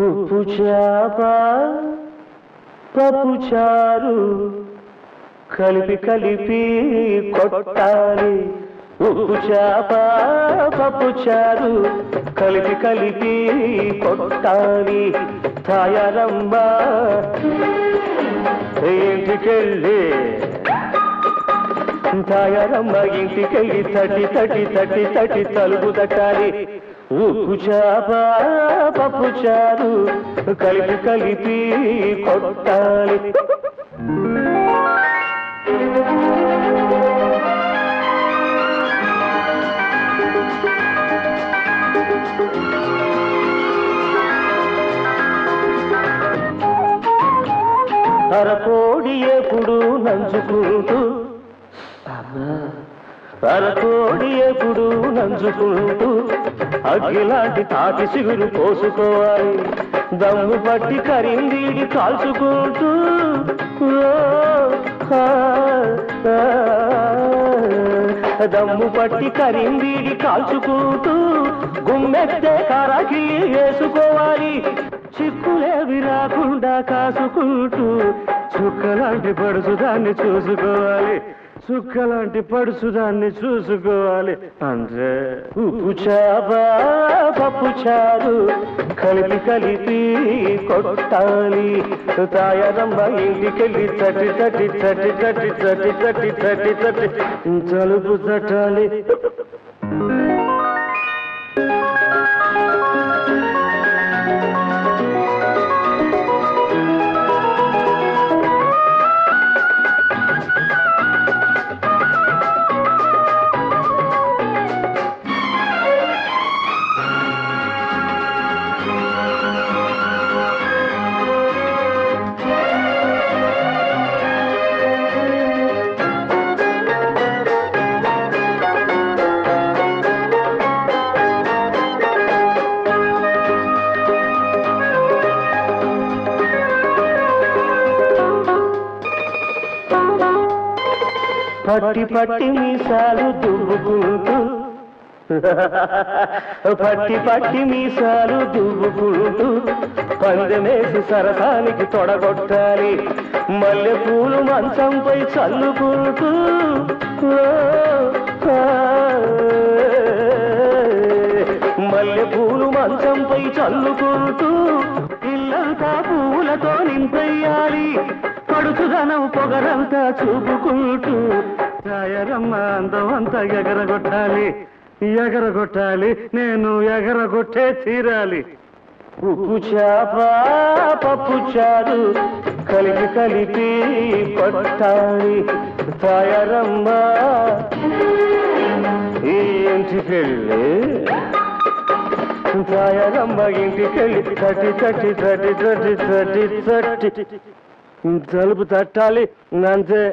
ఉప్పు చేప పప్పు చారు కలిపి కలిపి కొట్టాలి. ఉప్పు చేప పప్పు చారు కలిపి కలిపి కొట్టాలి. తాయారమ్మ ఇంటికెళ్ళి తాయారమ్మ ఇంటికెళ్ళి తటి తటి తటి తటి తలుపు తట్టాలి. ఉప్పు చేప పప్పు చారు కలిపి కలిపి కొట్టాలి. అరకోడి ఎప్పుడు నంచుకుంటూ అరకోడి ఎప్పుడు నంచుకుంటూ అగ్గిలాంటి తాటి సిగురు పోసుకోవాలి. దమ్ము పట్టి కరిందీడి కాల్చుకుంటూ దమ్ము పట్టి కరిందీడి కాల్చుకుంటూ గుమ్మెత్తే కారాకి వేసుకోవాలి. చిక్కులేవి రాకుండా కాసుకుంటూ చుక్కలాంటి పడుచుదాన్ని చూసుకోవాలి. చుక్కలాంటి పడుచుదాన్ని చూసుకోవాలి. అంటే ఉప్పు చేప పప్పు చారు కలిపి కలిపి కొట్టాలి. తాయారమ్మ ఇంటికెళ్ళి తట్టి తట్టి తట్టి తట్టి తట్టి తట్టి తట్టి తట్టి తలుపు తట్టాలి. పట్టి పట్టి మీసాలు దువ్వుకుంటూ పట్టి పట్టి మీసాలు దువ్వుకుంటూ పందెమేసి సరసానికి తొడగొట్టాలి. మల్లెపూలు మంచంపై చల్లుకుంటూ మల్లెపూలు మంచంపై చల్లుకుంటూ ఇల్లంతా పూలతో నింపేయాలి. పడుచుదనం పొగరంతా చూపుకుంటూ తాయారమ్మ అందం అంతా ఎగరగొట్టాలి. ఎగరగొట్టాలి, నేను ఎగరగొట్టే తీరాలి. ఉప్పు చేప పప్పు చారు కలిపి కలిపి కొట్టాలి. తాయారమ్మ ఇంటికెళ్ళి తాయారమ్మ ఇంటికెళ్ళి తట్టి తట్టి తట్టి తట్టి తట్టి తట్టి తలుపు తట్టాలి. అంతే.